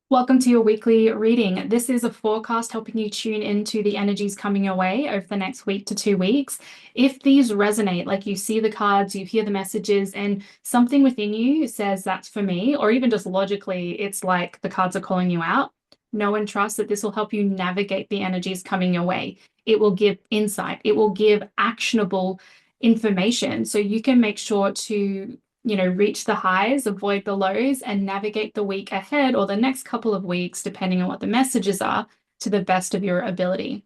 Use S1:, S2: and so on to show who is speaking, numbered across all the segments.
S1: Welcome to your weekly reading. This is a forecast helping you tune into the energies coming your way over the next week to 2 weeks. If these resonate, like you see the cards, you hear the messages, and something within you says that's for me, or even just logically, it's like the cards are calling you out, know and trust that this will help you navigate the energies coming your way. It will give insight, it will give actionable information so you can make sure to reach the highs, avoid the lows, and navigate the week ahead or the next couple of weeks, depending on what the messages are, to the best of your ability.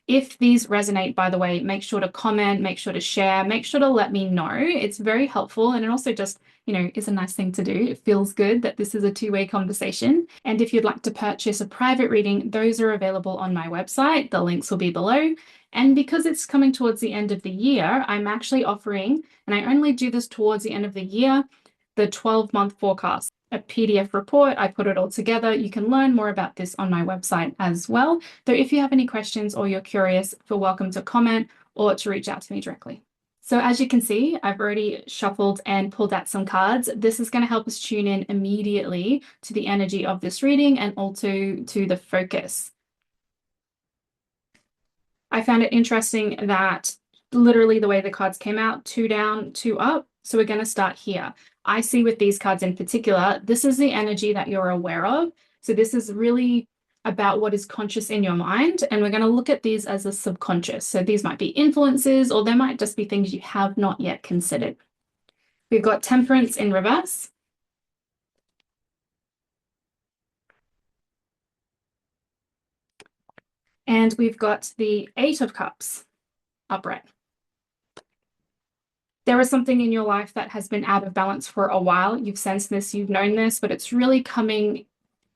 S1: If these resonate, by the way, make sure to comment, make sure to share, make sure to let me know. It's very helpful. And it also just, is a nice thing to do. It feels good that this is a two-way conversation. And if you'd like to purchase a private reading, those are available on my website. The links will be below. And because it's coming towards the end of the year, I'm actually offering, and I only do this towards the end of the year, the 12-month forecast, a PDF report. I put it all together. You can learn more about this on my website as well. So if you have any questions or you're curious, feel welcome to comment or to reach out to me directly. So as you can see, I've already shuffled and pulled out some cards. This is going to help us tune in immediately to the energy of this reading and also to the focus. I found it interesting that literally the way the cards came out, two down, two up. So we're going to start here. I see with these cards in particular, this is the energy that you're aware of. So this is really about what is conscious in your mind. And we're going to look at these as a subconscious. So these might be influences, or there might just be things you have not yet considered. We've got Temperance in reverse. And we've got the Eight of Cups upright. There is something in your life that has been out of balance for a while. You've sensed this, you've known this, but it's really coming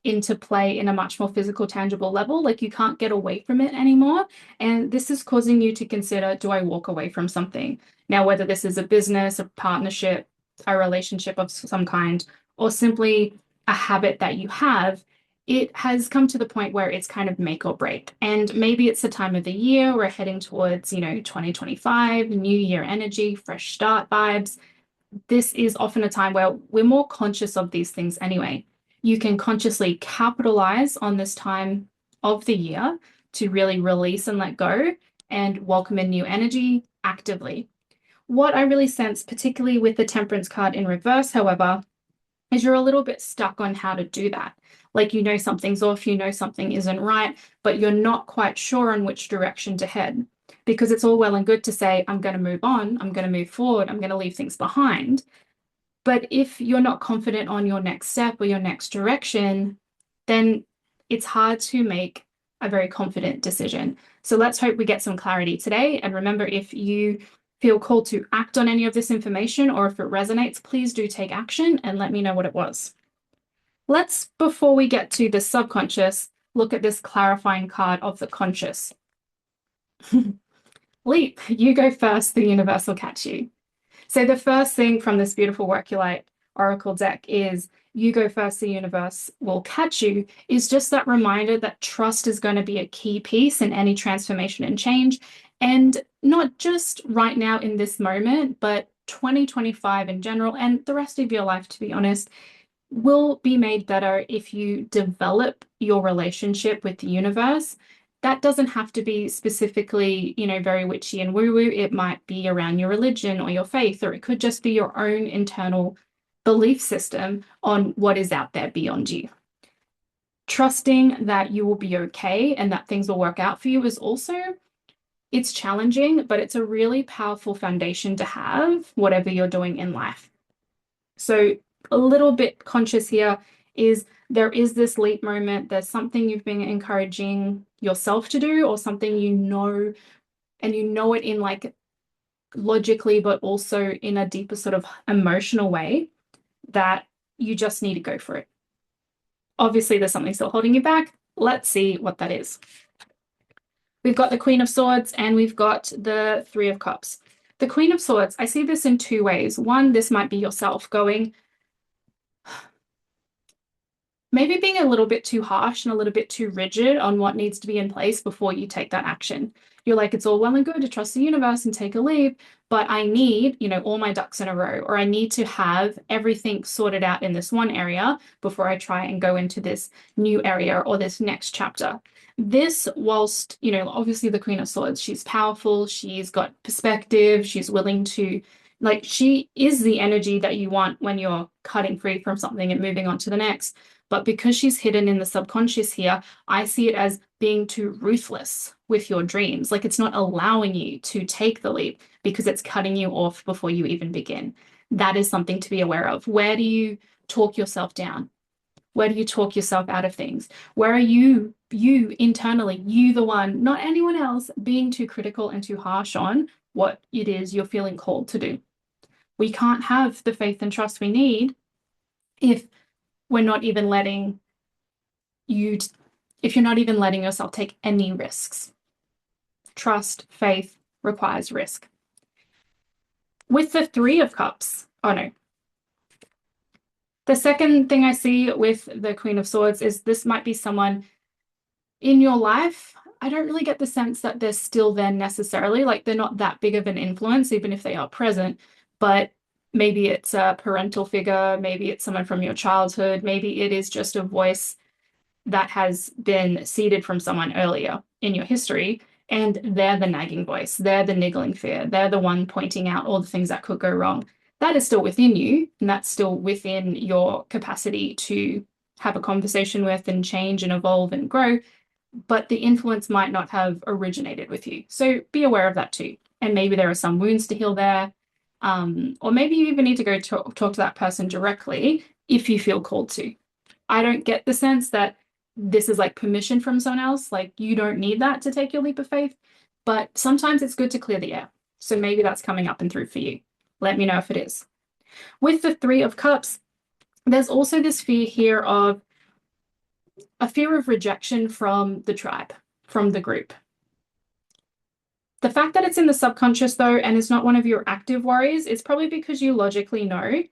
S1: into play in a much more physical, tangible level. Like you can't get away from it anymore. And this is causing you to consider, do I walk away from something? Now, whether this is a business, a partnership, a relationship of some kind, or simply a habit that you have, it has come to the point where it's kind of make or break. And maybe it's the time of the year we're heading towards, 2025, new year energy, fresh start vibes. This is often a time where we're more conscious of these things anyway. You can consciously capitalize on this time of the year to really release and let go and welcome in new energy actively. What I really sense, particularly with the Temperance card in reverse, however, is you're a little bit stuck on how to do that. Like something's off, something isn't right, but you're not quite sure on which direction to head. Because it's all well and good to say, I'm going to move on, I'm going to move forward, I'm going to leave things behind. But if you're not confident on your next step or your next direction, then it's hard to make a very confident decision. So let's hope we get some clarity today. And remember, if you feel called to act on any of this information or if it resonates, please do take action and let me know what it was. Let's, before we get to the subconscious, look at this clarifying card of the conscious. Leap, you go first, the universe will catch you. So the first thing from this beautiful Workulite Oracle deck is you go first, the universe will catch you, is just that reminder that trust is going to be a key piece in any transformation and change. And not just right now in this moment, but 2025 in general, and the rest of your life, to be honest, will be made better if you develop your relationship with the universe. That doesn't have to be specifically, very witchy and woo-woo. It might be around your religion or your faith, or it could just be your own internal belief system on what is out there beyond you. Trusting that you will be okay and that things will work out for you is also, it's challenging, but it's a really powerful foundation to have, whatever you're doing in life. So a little bit conscious here is there is this leap moment. There's something you've been encouraging yourself to do or something and you know it in like logically, but also in a deeper sort of emotional way that you just need to go for it. Obviously, there's something still holding you back. Let's see what that is. We've got the Queen of Swords and we've got the Three of Cups. The Queen of Swords, I see this in two ways. One, this might be yourself going, maybe being a little bit too harsh and a little bit too rigid on what needs to be in place before you take that action. You're like, it's all well and good to trust the universe and take a leap, but I need, all my ducks in a row, or I need to have everything sorted out in this one area before I try and go into this new area or this next chapter. This, whilst, obviously the Queen of Swords, she's powerful, she's got perspective, she's willing to, like, she is the energy that you want when you're cutting free from something and moving on to the next. But because she's hidden in the subconscious here, I see it as being too ruthless with your dreams. Like it's not allowing you to take the leap because it's cutting you off before you even begin. That is something to be aware of. Where do you talk yourself down? Where do you talk yourself out of things? Where are you internally, you the one, not anyone else, being too critical and too harsh on what it is you're feeling called to do? We can't have the faith and trust we need if we're not even letting you, if you're not even letting yourself take any risks. Trust, faith requires risk. With the Three of Cups, oh no. The second thing I see with the Queen of Swords is this might be someone in your life. I don't really get the sense that they're still there necessarily. Like they're not that big of an influence, even if they are present, but maybe it's a parental figure, maybe it's someone from your childhood, maybe it is just a voice that has been seeded from someone earlier in your history, and they're the nagging voice, they're the niggling fear, they're the one pointing out all the things that could go wrong. That is still within you, and that's still within your capacity to have a conversation with and change and evolve and grow, but the influence might not have originated with you. So be aware of that too. And maybe there are some wounds to heal there. Or maybe you even need to go talk to that person directly if you feel called to. I don't get the sense that this is like permission from someone else. Like you don't need that to take your leap of faith, but sometimes it's good to clear the air. So maybe that's coming up and through for you. Let me know if it is. With the Three of Cups, there's also this fear here of a fear of rejection from the tribe, from the group. The fact that it's in the subconscious though, and it's not one of your active worries, it's probably because you logically know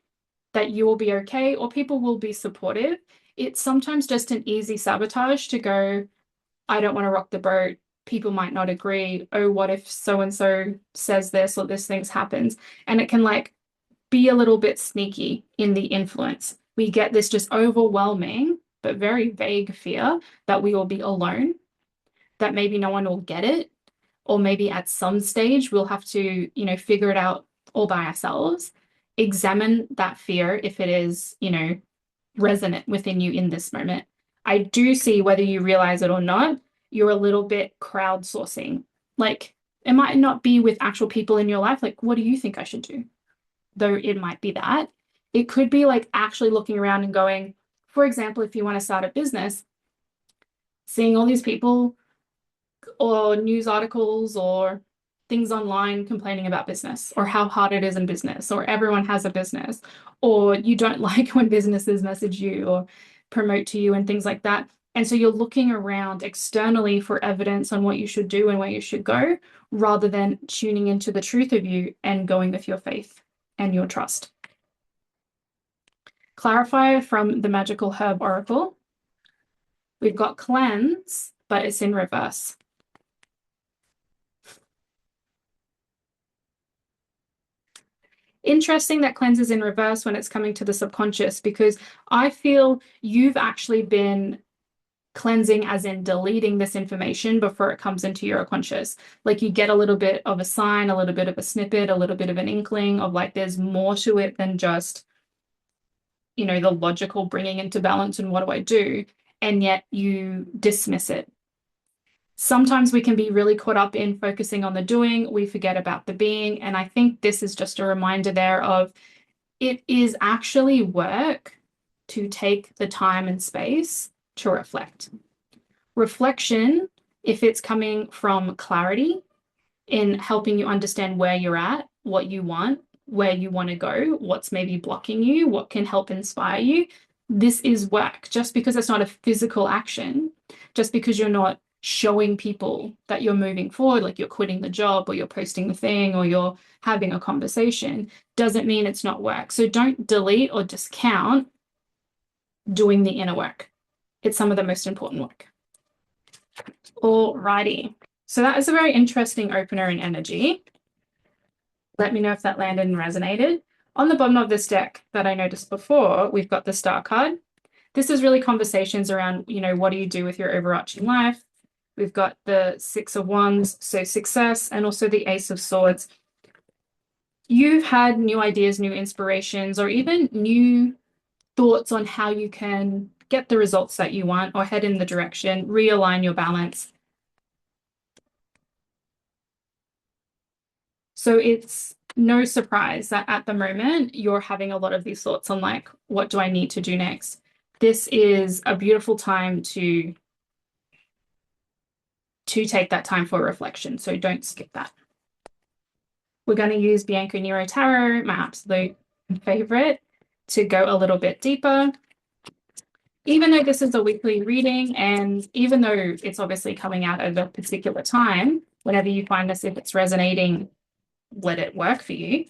S1: that you will be okay or people will be supportive. It's sometimes just an easy sabotage to go, I don't want to rock the boat. People might not agree. Oh, what if so-and-so says this or this thing happens? And it can like be a little bit sneaky in the influence. We get this just overwhelming, but very vague fear that we will be alone, that maybe no one will get it. Or maybe at some stage we'll have to, figure it out all by ourselves. Examine that fear if it is, resonant within you in this moment. I do see, whether you realize it or not, you're a little bit crowdsourcing. Like it might not be with actual people in your life. Like, what do you think I should do? Though it might be that. It could be like actually looking around and going, for example, if you want to start a business, seeing all these people or news articles or things online complaining about business or how hard it is in business, or everyone has a business, or you don't like when businesses message you or promote to you and things like that. And so you're looking around externally for evidence on what you should do and where you should go, rather than tuning into the truth of you and going with your faith and your trust. Clarify from the Magickal Herb Oracle. We've got cleanse, but it's in reverse. Interesting that cleanse is in reverse when it's coming to the subconscious, because I feel you've actually been cleansing as in deleting this information before it comes into your conscious. Like you get a little bit of a sign, a little bit of a snippet, a little bit of an inkling of like there's more to it than just, the logical bringing into balance and what do I do? And yet you dismiss it. Sometimes we can be really caught up in focusing on the doing, we forget about the being. And I think this is just a reminder there of it is actually work to take the time and space to reflect. Reflection, if it's coming from clarity in helping you understand where you're at, what you want, where you want to go, what's maybe blocking you, what can help inspire you, this is work. Just because it's not a physical action, just because you're not showing people that you're moving forward, like you're quitting the job or you're posting the thing or you're having a conversation, doesn't mean it's not work. So don't delete or discount doing the inner work. It's some of the most important work. Alrighty. So that is a very interesting opener in energy. Let me know if that landed and resonated. On the bottom of this deck that I noticed before, we've got the Star card. This is really conversations around, what do you do with your overarching life? We've got the Six of Wands, so success, and also the Ace of Swords. You've had new ideas, new inspirations, or even new thoughts on how you can get the results that you want or head in the direction, realign your balance. So it's no surprise that at the moment you're having a lot of these thoughts on like, what do I need to do next? This is a beautiful time to take that time for reflection. So don't skip that. We're going to use Bianco Nero Tarot, my absolute favorite, to go a little bit deeper. Even though this is a weekly reading, and even though it's obviously coming out at a particular time, whenever you find this, if it's resonating, let it work for you.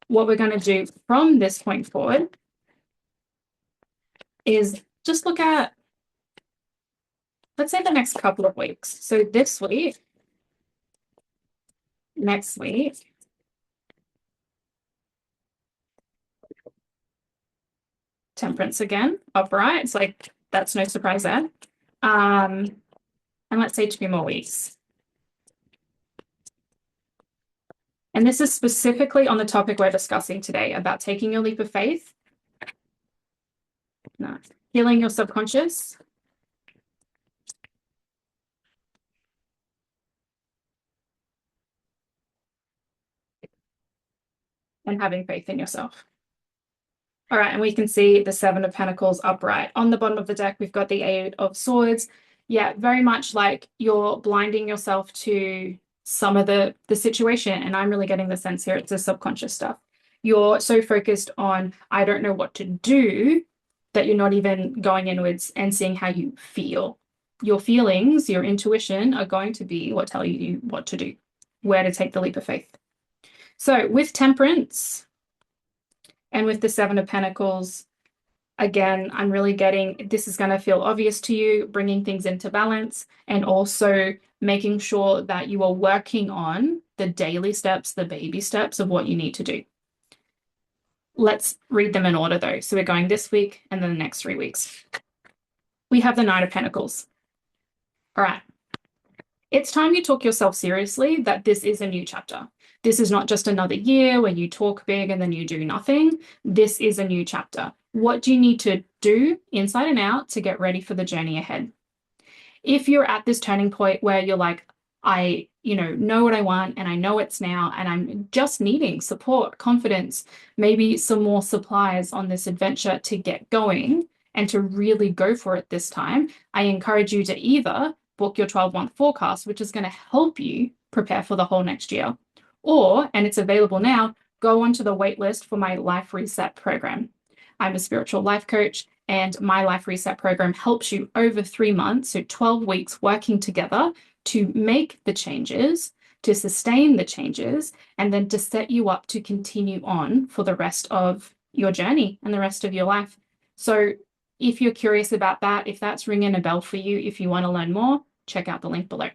S1: What we're going to do from this point forward is just look at, let's say, the next couple of weeks. So this week, next week, Temperance again, upright. It's like, that's no surprise there. And let's say 2 more weeks. And this is specifically on the topic we're discussing today about taking your leap of faith. No. Healing your subconscious. And having faith in yourself. All right, and we can see the Seven of Pentacles upright. On the bottom of the deck, we've got the Eight of Swords. Yeah, very much like you're blinding yourself to some of the situation. And I'm really getting the sense here, it's the subconscious stuff. You're so focused on, I don't know what to do, that you're not even going inwards and seeing how you feel. Your feelings, your intuition are going to be what tell you what to do, where to take the leap of faith. So with Temperance and with the Seven of Pentacles, again, I'm really getting this is going to feel obvious to you, bringing things into balance, and also making sure that you are working on the daily steps, the baby steps of what you need to do. Let's read them in order though. So we're going this week and then the next 3 weeks. We have the Nine of Pentacles. All right. It's time you took yourself seriously that this is a new chapter. This is not just another year where you talk big and then you do nothing. This is a new chapter. What do you need to do inside and out to get ready for the journey ahead? If you're at this turning point where you're like, I know what I want and I know it's now and I'm just needing support, confidence, maybe some more supplies on this adventure to get going and to really go for it this time, I encourage you to either book your 12-month forecast, which is going to help you prepare for the whole next year, or, and it's available now, go onto the wait list for my Life Reset program. I'm a spiritual life coach, and my Life Reset program helps you over 3 months, so 12 weeks working together to make the changes, to sustain the changes, and then to set you up to continue on for the rest of your journey and the rest of your life. So if you're curious about that, if that's ringing a bell for you, if you want to learn more, check out the link below.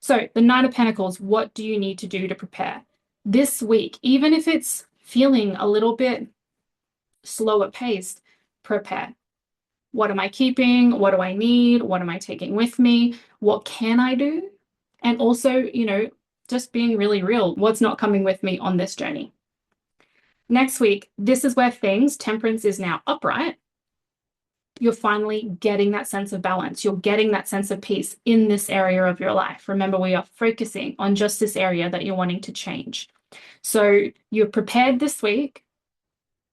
S1: So the Nine of Pentacles, what do you need to do to prepare? This week, even if it's feeling a little bit slower paced, prepare. What am I keeping? What do I need? What am I taking with me? What can I do? And also, just being really real, what's not coming with me on this journey? Next week, this is where Temperance is now upright. You're finally getting that sense of balance. You're getting that sense of peace in this area of your life. Remember, we are focusing on just this area that you're wanting to change. So you're prepared this week.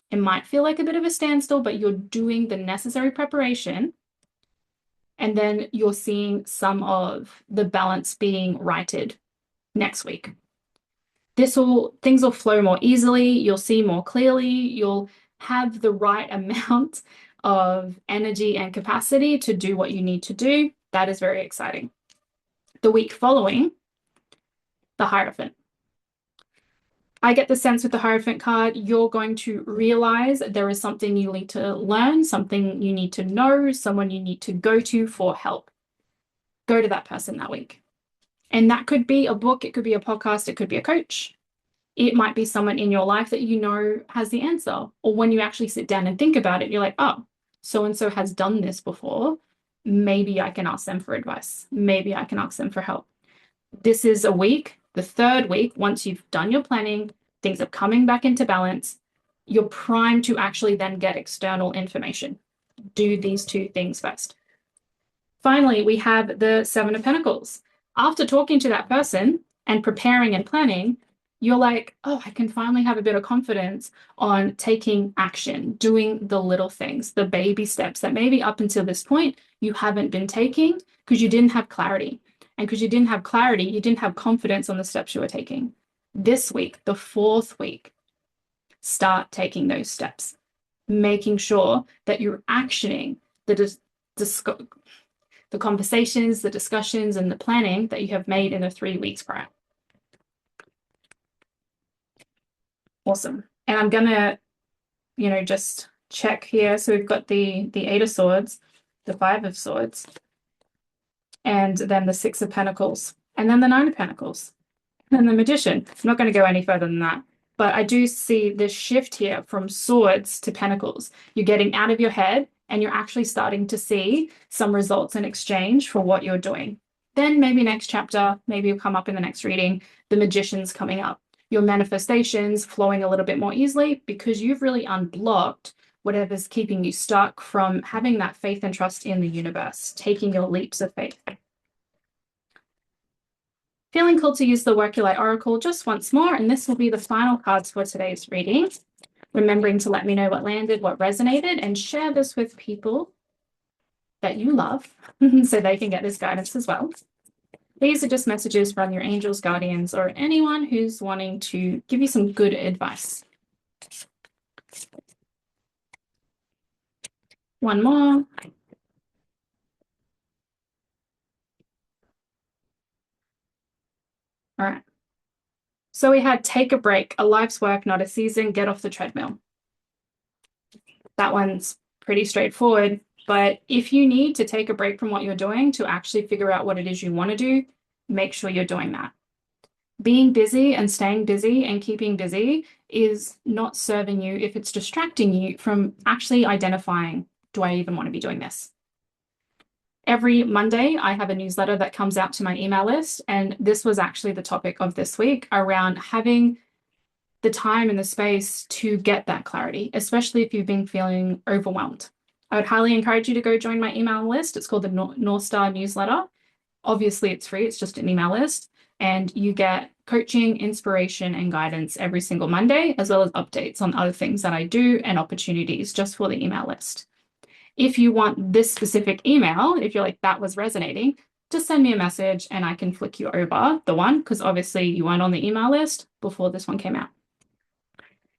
S1: It might feel like a bit of a standstill, but you're doing the necessary preparation. And then you're seeing some of the balance being righted next week. Things will flow more easily. You'll see more clearly. You'll have the right amount of energy and capacity to do what you need to do. That is very exciting. The week following, the Hierophant. I get the sense with the Hierophant card, you're going to realize there is something you need to learn, something you need to know, someone you need to go to for help. Go to that person that week. And that could be a book, it could be a podcast, it could be a coach. It might be someone in your life that you know has the answer. Or when you actually sit down and think about it, you're like, oh, so-and-so has done this before. Maybe I can ask them for advice. Maybe I can ask them for help. This is a week, the third week, once you've done your planning, things are coming back into balance, you're primed to actually then get external information. Do these two things first. Finally, we have the Seven of Pentacles. After talking to that person and preparing and planning, you're like, oh, I can finally have a bit of confidence on taking action, doing the little things, the baby steps that maybe up until this point you haven't been taking because you didn't have clarity. And because you didn't have clarity, you didn't have confidence on the steps you were taking. This week, the fourth week, start taking those steps, making sure that you're actioning the conversations, the discussions, and the planning that you have made in the 3 weeks prior. Awesome. And I'm going to, just check here. So we've got the Eight of Swords, the Five of Swords, and then the Six of Pentacles, and then the Nine of Pentacles, and then the Magician. I'm not going to go any further than that. But I do see this shift here from swords to pentacles. You're getting out of your head and you're actually starting to see some results in exchange for what you're doing. Then maybe next chapter, maybe it'll come up in the next reading, the Magician's coming up. Your manifestations flowing a little bit more easily because you've really unblocked whatever's keeping you stuck from having that faith and trust in the universe, taking your leaps of faith. Feeling called to use the Work Your Light Oracle just once more, and this will be the final cards for today's reading. Remembering to let me know what landed, what resonated, and share this with people that you love so they can get this guidance as well. These are just messages from your angels, guardians, or anyone who's wanting to give you some good advice. One more. All right. So we had take a break, a life's work, not a season, get off the treadmill. That one's pretty straightforward, but if you need to take a break from what you're doing to actually figure out what it is you want to do, make sure you're doing that. Being busy and staying busy and keeping busy is not serving you if it's distracting you from actually identifying, do I even want to be doing this? Every Monday, I have a newsletter that comes out to my email list, and this was actually the topic of this week around having the time and the space to get that clarity, especially if you've been feeling overwhelmed. I would highly encourage you to go join my email list. It's called the North Star newsletter. Obviously, it's free. It's just an email list. And you get coaching, inspiration, and guidance every single Monday, as well as updates on other things that I do and opportunities just for the email list. If you want this specific email, if you're like, that was resonating, just send me a message and I can flick you over the one, because obviously you weren't on the email list before this one came out.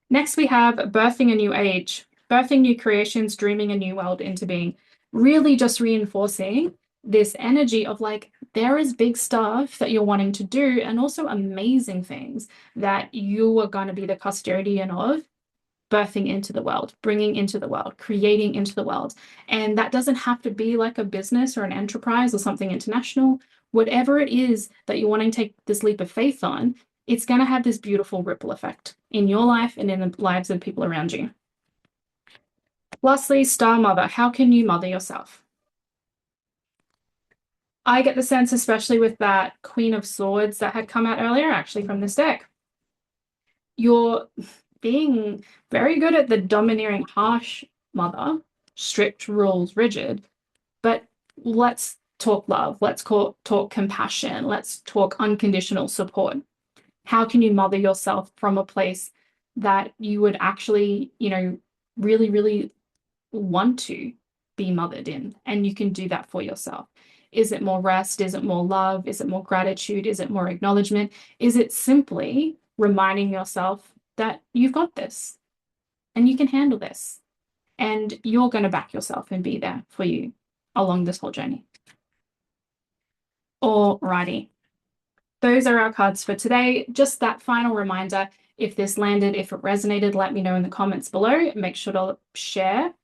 S1: Next, we have birthing a new age, birthing new creations, dreaming a new world into being, really just reinforcing this energy of like, there is big stuff that you're wanting to do and also amazing things that you are going to be the custodian of birthing into the world, bringing into the world, creating into the world. And that doesn't have to be like a business or an enterprise or something international. Whatever it is that you're wanting to take this leap of faith on, it's going to have this beautiful ripple effect in your life and in the lives of people around you. Lastly, Star Mother. How can you mother yourself? I get the sense, especially with that Queen of Swords that had come out earlier, actually from this deck, you're being very good at the domineering, harsh mother, strict rules, rigid, but let's talk love, let's talk compassion, let's talk unconditional support. How can you mother yourself from a place that you would actually, really, really want to be mothered in? And you can do that for yourself. Is it more rest? Is it more love? Is it more gratitude? Is it more acknowledgement? Is it simply reminding yourself that you've got this and you can handle this and you're going to back yourself and be there for you along this whole journey? Alrighty. Those are our cards for today. Just that final reminder, If this landed, if it resonated, let me know in the comments below. Make sure to share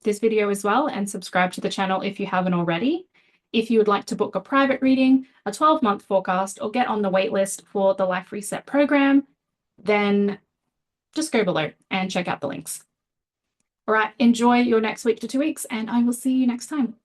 S1: this video as well and subscribe to the channel if you haven't already. If you would like to book a private reading, a 12-month forecast, or get on the waitlist for the Life Reset program, then just go below and check out the links. All right, enjoy your next week to 2 weeks, and I will see you next time.